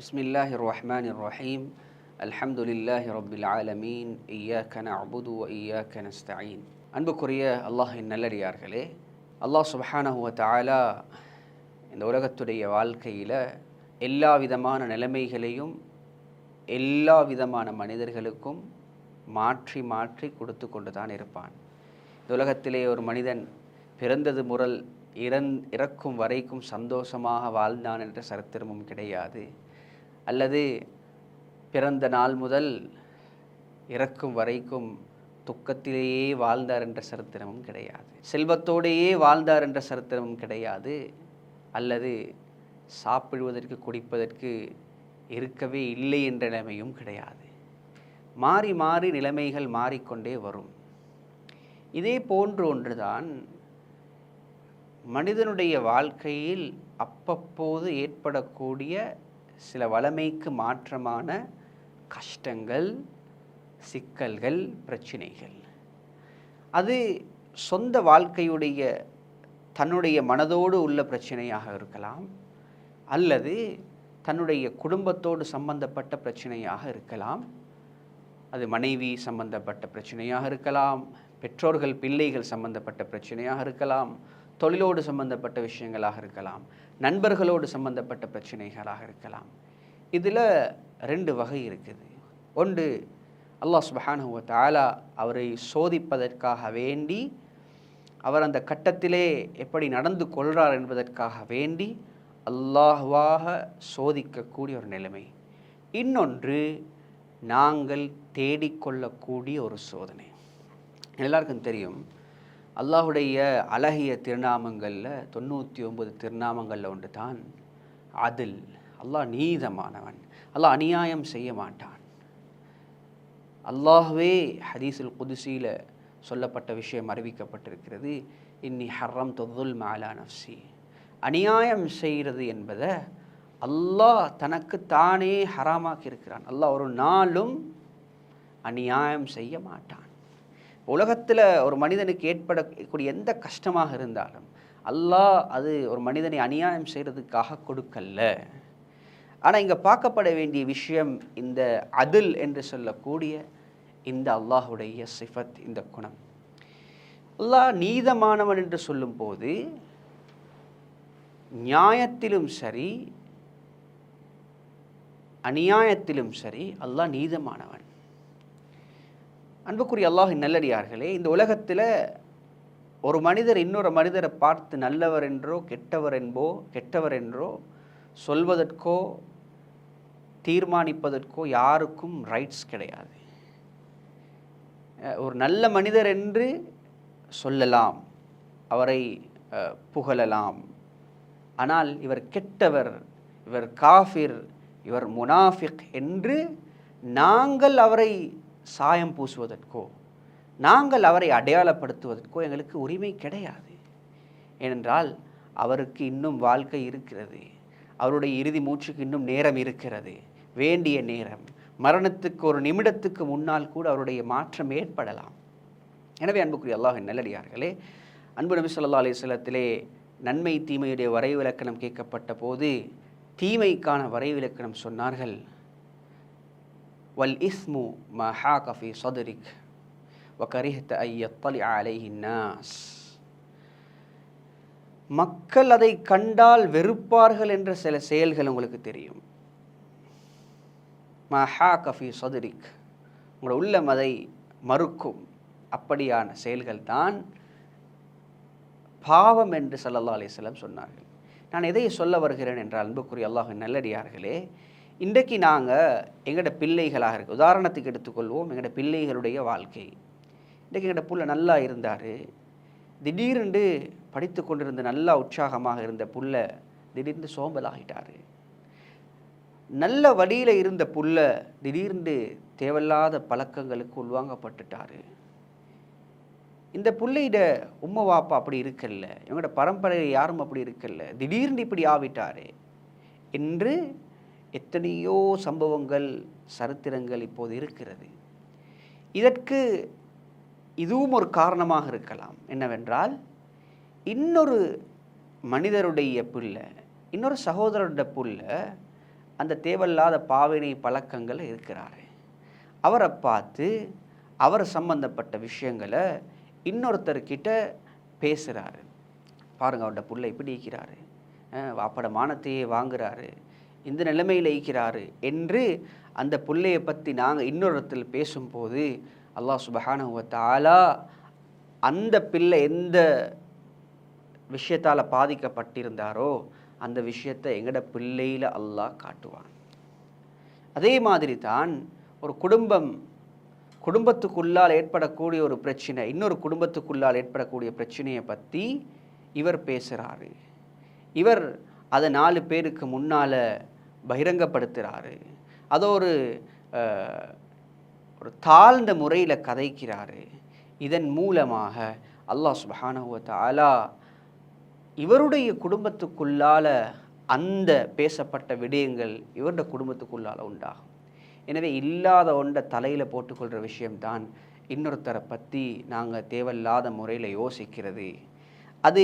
பிஸ்மில்லாஹிர் ரஹ்மானிர் ரஹீம். அல்ஹம்துலில்லாஹி ரப்பில் ஆலமீன். இய்யாக நஅ்புது வ இய்யாக நஸ்தஈன். அன்புக்குரிய அல்லாஹ்வின் நல்லடியார்களே, அல்லாஹ் சுப்ஹானஹு வ தஆலா இந்த உலகத்துடைய வாழ்க்கையில் எல்லா விதமான நிலைமைகளையும் எல்லா விதமான மனிதர்களுக்கும் மாற்றி மாற்றி கொடுத்து கொண்டு தான் இருப்பான். இந்த உலகத்திலே ஒரு மனிதன் பிறந்தது முதல் இறக்கும் வரைக்கும் சந்தோஷமாக வாழ்ந்தான் என்ற சரித்திரமும் கிடையாது. அல்லது பிறந்த நாள் முதல் இறக்கும் வரைக்கும் துக்கத்திலேயே வாழ்ந்தார் என்ற சரித்திரமும் கிடையாது. செல்வத்தோடையே வாழ்ந்தார் என்ற சரித்திரமும் கிடையாது. அல்லது சாப்பிடுவதற்கு குடிப்பதற்கு இருக்கவே இல்லை என்ற நிலைமையும் கிடையாது. மாறி மாறி நிலைமைகள் மாறிக்கொண்டே வரும். இதே போன்று ஒன்றுதான் மனிதனுடைய வாழ்க்கையில் அப்பப்போது ஏற்படக்கூடிய சில வளமைக்கு மாற்றமான கஷ்டங்கள், சிக்கல்கள், பிரச்சினைகள். அது சொந்த வாழ்க்கையுடைய தன்னுடைய மனதோடு உள்ள பிரச்சனையாக இருக்கலாம், அல்லது தன்னுடைய குடும்பத்தோடு சம்பந்தப்பட்ட பிரச்சனையாக இருக்கலாம். அது மனைவி சம்பந்தப்பட்ட பிரச்சனையாக இருக்கலாம், பெற்றோர்கள் பிள்ளைகள் சம்பந்தப்பட்ட பிரச்சனையாக இருக்கலாம், தொழிலோடு சம்பந்தப்பட்ட விஷயங்களாக இருக்கலாம், நண்பர்களோடு சம்பந்தப்பட்ட பிரச்சனைகளாக இருக்கலாம். இதில் ரெண்டு வகை இருக்குது. ஒன்று, அல்லாஹ் சுப்ஹானஹு வ தஆலா அவரை சோதிப்பதற்காக வேண்டி, அவர் அந்த கட்டத்திலே எப்படி நடந்து கொள்கிறார் என்பதற்காக வேண்டி அல்லாஹ்வாக சோதிக்கக்கூடிய ஒரு நிலைமை. இன்னொன்று, நாங்கள் தேடிக்கொள்ளக்கூடிய ஒரு சோதனை. எல்லாருக்கும் தெரியும், அல்லாஹுடைய அழகிய திருநாமங்களில் 99 திருநாமங்களில் ஒன்று தான் அதில். அல்லாஹ் நீதமானவன், அல்லாஹ் அநியாயம் செய்ய மாட்டான். அல்லாஹ்வே ஹதீஸுல் குதுஸியில் சொல்லப்பட்ட விஷயம் அறிவிக்கப்பட்டிருக்கிறது, இன்னி ஹர்ரம்து ஸுல்ம அலா நஃப்ஸி. அநியாயம் செய்கிறது என்பதை அல்லாஹ் தனக்கு தானே ஹராமாக்கி இருக்கிறான். அல்லாஹ் ஒரு நாளும் அநியாயம் செய்ய மாட்டான். உலகத்தில் ஒரு மனிதனுக்கு ஏற்படக்கூடிய எந்த கஷ்டமாக இருந்தாலும் அல்லாஹ் அது ஒரு மனிதனை அநியாயம் செய்கிறதுக்காக கொடுக்கல. ஆனால் இங்கே பார்க்கப்பட வேண்டிய விஷயம் இந்த அதில் என்று சொல்லக்கூடிய இந்த அல்லாஹுடைய சிஃபத், இந்த குணம். அல்லாஹ் நீதமானவன் என்று சொல்லும்போது நியாயத்திலும் சரி அநியாயத்திலும் சரி அல்லாஹ் நீதமானவன். அன்புக்குரிய அல்லாஹின் நல்லடியார்களே, இந்த உலகத்தில் ஒரு மனிதர் இன்னொரு மனிதரை பார்த்து நல்லவர் என்றோ கெட்டவர் என்றோ சொல்வதற்கோ தீர்மானிப்பதற்கோ யாருக்கும் ரைட்ஸ் கிடையாது. ஒரு நல்ல மனிதர் என்று சொல்லலாம், அவரை புகழலாம். ஆனால் இவர் கெட்டவர், இவர் காஃபிர், இவர் முனாஃபிக் என்று நாங்கள் அவரை சாயம் பூசுவதற்கோ நாங்கள் அவரை அடையாளப்படுத்துவதற்கோ எங்களுக்கு உரிமை கிடையாது. ஏனென்றால் அவருக்கு இன்னும் வாழ்க்கை இருக்கிறது, அவருடைய இறுதி மூச்சுக்கு இன்னும் நேரம் இருக்கிறது, வேண்டிய நேரம், மரணத்துக்கு ஒரு நிமிடத்துக்கு முன்னால் கூட அவருடைய மாற்றம் ஏற்படலாம். எனவே அன்புக்குரிய அல்லாஹ்வின் நல்லடியார்களே, அன்பு நபி ஸல்லல்லாஹு அலைஹி வஸல்லத்திலே நன்மை தீமையுடைய வரைவிலக்கணம் கேட்கப்பட்ட போது தீமைக்கான வரைவிலக்கணம் சொன்னார்கள், வல் இஸ்மு மா ஹாக ஃபீ ஸத்ரிக் வ கரிஹ்த அன் யத்தலிஅ அலைஹி நாஸ். மக்கள் அதை கண்டால் வெறுப்பார்கள் என்ற சில செயல்கள் உங்களுக்கு தெரியும். மா ஹாக ஃபீ ஸத்ரிக், உங்களோட உள்ளம் அதை மறுக்கும். அப்படியான செயல்கள் தான் பாவம் என்று ஸல்லல்லாஹு அலைஹி வஸல்லம் சொன்னார்கள். நான் எதை சொல்ல வருகிறேன் என்றால், அன்புக்குரிய அல்லாஹ்வின் நல்லடியார்களே, இன்றைக்கு நாங்கள் எங்களோட பிள்ளைகளாக இருக்கு, உதாரணத்துக்கு எடுத்துக்கொள்வோம் எங்களோட பிள்ளைகளுடைய வாழ்க்கை. இன்றைக்கு எங்களோட புள்ள நல்லா இருந்தார், திடீரென்று படித்து கொண்டிருந்த நல்லா உற்சாகமாக இருந்த புள்ள திடீர்னு சோம்பலாகிட்டார். நல்ல வழியில் இருந்த புள்ள திடீர்னு தேவையில்லாத பழக்கங்களுக்கு உள்வாங்கப்பட்டுட்டார். இந்த பிள்ளையிட உம்மை வாப்பா அப்படி இருக்கல்ல, இவங்களோட பரம்பரையில் யாரும் அப்படி இருக்கல்ல, திடீர்னு இப்படி ஆவிட்டார் என்று எத்தனையோ சம்பவங்கள், சரித்திரங்கள் இப்போது இருக்கிறது. இதற்கு இதுவும் ஒரு காரணமாக இருக்கலாம். என்னவென்றால், இன்னொரு மனிதருடைய புள்ள, இன்னொரு சகோதரருடைய புள்ள அந்த தேவையில்லாத பாவனை பழக்கங்கள் இருக்கிறாரு. அவரை பார்த்து அவர் சம்பந்தப்பட்ட விஷயங்களை இன்னொருத்தர்கிட்ட பேசுகிறாரு. பாருங்கள், அவரோட புள்ள இப்படி இருக்கிறாரு, வாப்பட மானத்தையே வாங்குறாரு, இந்த நிலைமையில் இருக்கிறாரு என்று அந்த புள்ளையை பற்றி நாங்கள் இன்னொருத்தில் பேசும்போது அல்லாஹ் சுப்ஹானஹு வ தஆலா அந்த பிள்ளை எந்த விஷயத்தால் பாதிக்கப்பட்டிருந்தாரோ அந்த விஷயத்தை எங்கட பிள்ளையில் அல்லாஹ் காட்டுவான். அதே மாதிரி தான் ஒரு குடும்பத்துக்குள்ளால் ஏற்படக்கூடிய ஒரு பிரச்சனை, இன்னொரு குடும்பத்துக்குள்ளால் ஏற்படக்கூடிய பிரச்சனையை பற்றி இவர் பேசுகிறாரு. இவர் அதை 4 பேருக்கு முன்னால் பகிரங்கப்படுத்துகிறாரு. அதை ஒரு தாழ்ந்த முறையில் கதைக்கிறாரு. இதன் மூலமாக அல்லாஹ் சுப்ஹானஹு வ தஆலா இவருடைய குடும்பத்துக்குள்ளால் அந்த பேசப்பட்ட விடயங்கள் இவருடைய குடும்பத்துக்குள்ளால் உண்டாகும். எனவே இல்லாத ஒன்றை தலையில் போட்டுக்கொள்கிற விஷயம்தான் இன்னொருத்தரை பற்றி நாங்கள் தேவையில்லாத முறையில் யோசிக்கிறது. அது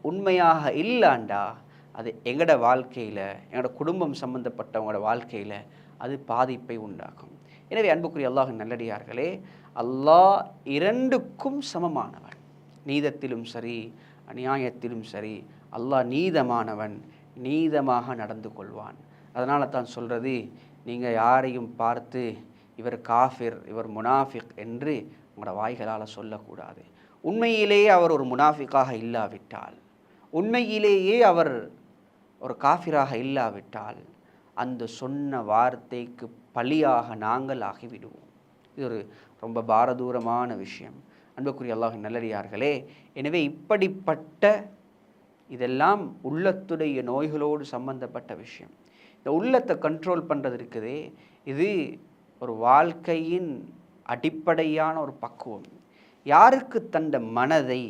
உண்மையாக இல்லாண்டா அது எங்களோட வாழ்க்கையில், எங்களோட குடும்பம் சம்பந்தப்பட்டவங்களோட வாழ்க்கையில் அது பாதிப்பை உண்டாக்கும். எனவே அன்புக்குரிய அல்லாஹ்வின் நல்லடியார்களே, அல்லாஹ் இரண்டுக்கும் சமமானவன். நீதத்திலும் சரி அநியாயத்திலும் சரி அல்லாஹ் நீதமானவன், நீதமாக நடந்து கொள்வான். அதனால தான் சொல்கிறது, நீங்கள் யாரையும் பார்த்து இவர் காஃபிர், இவர் முனாஃபிக் என்று உங்களோட வாய்களால் சொல்லக்கூடாது. உண்மையிலேயே அவர் ஒரு முனாஃபிக்காக இல்லாவிட்டால், உண்மையிலேயே அவர் ஒரு காஃபிராக இல்லாவிட்டால் அந்த சொன்ன வார்த்தைக்கு பலியாக நாங்கள் ஆகிவிடுவோம். இது ஒரு ரொம்ப பாரதூரமான விஷயம். அன்புக்குரிய அல்லாஹ்வின் நல்லடியார்களே, எனவே இப்படிப்பட்ட இதெல்லாம் உள்ளத்துடைய நோய்களோடு சம்பந்தப்பட்ட விஷயம். இந்த உள்ளத்தை கண்ட்ரோல் பண்ணுறது இருக்குதே, இது ஒரு வாழ்க்கையின் அடிப்படையான ஒரு பக்குவம். யாருக்கு தண்ட மனதை,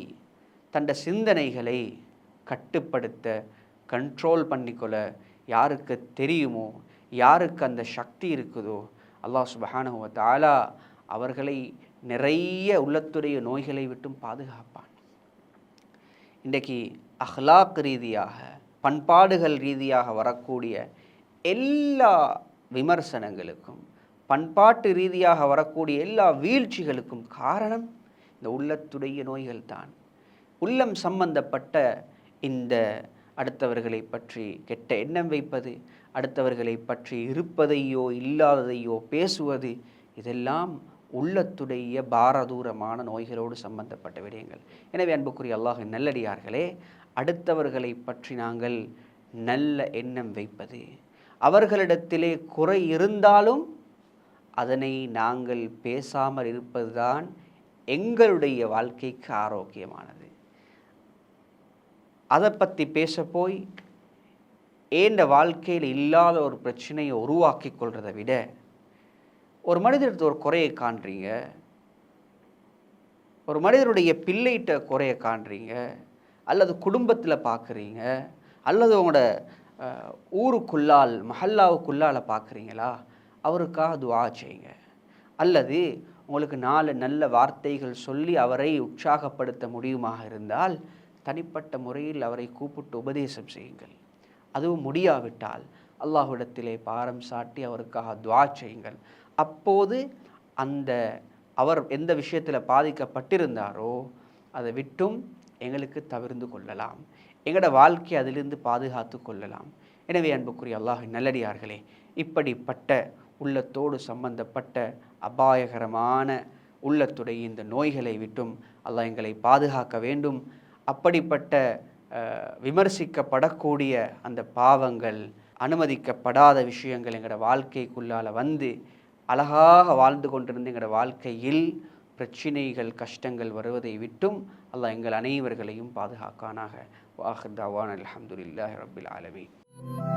தண்ட சிந்தனைகளை கட்டுப்படுத்த, கண்ட்ரோல் பண்ணிக்கொள்ள யாருக்கு தெரியுமோ, யாருக்கு அந்த சக்தி இருக்குதோ, அல்லாஹ் சுப்ஹானஹு வ தஆலா அவர்களை நிறைய உள்ளத்துடைய நோய்களை விட்டும் பாதுகாப்பான். இன்றைக்கு அஹ்லாக் ரீதியாக, பண்பாடுகள் ரீதியாக வரக்கூடிய எல்லா விமர்சனங்களுக்கும், பண்பாட்டு ரீதியாக வரக்கூடிய எல்லா வீழ்ச்சிகளுக்கும் காரணம் இந்த உள்ளத்துடைய நோய்கள் தான். உள்ளம் சம்பந்தப்பட்ட இந்த அடுத்தவர்களை பற்றி கெட்ட எண்ணம் வைப்பது, அடுத்தவர்களை பற்றி இருப்பதையோ இல்லாததையோ பேசுவது, இதெல்லாம் உள்ளத்துடைய பாரதூரமான நோய்களோடு சம்பந்தப்பட்ட விடயங்கள். எனவே அன்புக்குரிய அல்லாஹ்வின் நல்லடியார்களே, அடுத்தவர்களை பற்றி நாங்கள் நல்ல எண்ணம் வைப்பது, அவர்களிடத்திலே குறை இருந்தாலும் அதனை நாங்கள் பேசாமல் இருப்பதுதான் எங்களுடைய வாழ்க்கைக்கு ஆரோக்கியமானது. அதை பற்றி பேச போய் ஏண்ட வாழ்க்கையில் இல்லாத ஒரு பிரச்சனையை உருவாக்கி கொள்றதை விட, ஒரு மனிதருக்கு ஒரு குறையை காண்றீங்க, ஒரு மனிதருடைய பிள்ளைகிட்ட குறையை காண்றீங்க, அல்லது குடும்பத்தில் பார்க்குறீங்க, அல்லது உங்களோட ஊருக்குள்ளால் மஹல்லாவுக்குள்ளால் பார்க்குறீங்களா, அவருக்காக துஆ செய்யுங்க. அல்லது உங்களுக்கு 4 நல்ல வார்த்தைகள் சொல்லி அவரை உற்சாகப்படுத்த முடியுமாக இருந்தால் தனிப்பட்ட முறையில் அவரை கூப்பிட்டு உபதேசம் செய்யுங்கள். அதுவும் முடியாவிட்டால் அல்லாஹ்விடத்திலே பாரம் சாட்டி அவருக்காக துஆ செய்யுங்கள். அப்போது அவர் எந்த விஷயத்தில் பாதிக்கப்பட்டிருந்தாரோ அதை விட்டும் எங்களுக்கு தவிர்ந்து கொள்ளலாம், எங்களோட வாழ்க்கையை அதிலிருந்து பாதுகாத்து கொள்ளலாம். எனவே அன்புக்குரிய அல்லாஹ்வின் நல்லடியார்களே, இப்படிப்பட்ட உள்ளத்தோடு சம்பந்தப்பட்ட அபாயகரமான உள்ளத்துடைய இந்த நோய்களை விட்டும் அல்லாஹ் எங்களை பாதுகாக்க வேண்டும். அப்படிப்பட்ட விமர்சிக்கப்படக்கூடிய அந்த பாவங்கள், அனுமதிக்கப்படாத விஷயங்கள் எங்களோட வாழ்க்கைக்குள்ளால் வந்து அழகாக வாழ்ந்து கொண்டிருந்த எங்களோட வாழ்க்கையில் பிரச்சினைகள், கஷ்டங்கள் வருவதை விட்டும் அல்லாஹ் எங்கள் அனைவர்களையும் பாதுகாக்கானாக. வாஹிர் தஅவானா அல்ஹம்துலில்லாஹி ரப்பில் ஆலமீன்.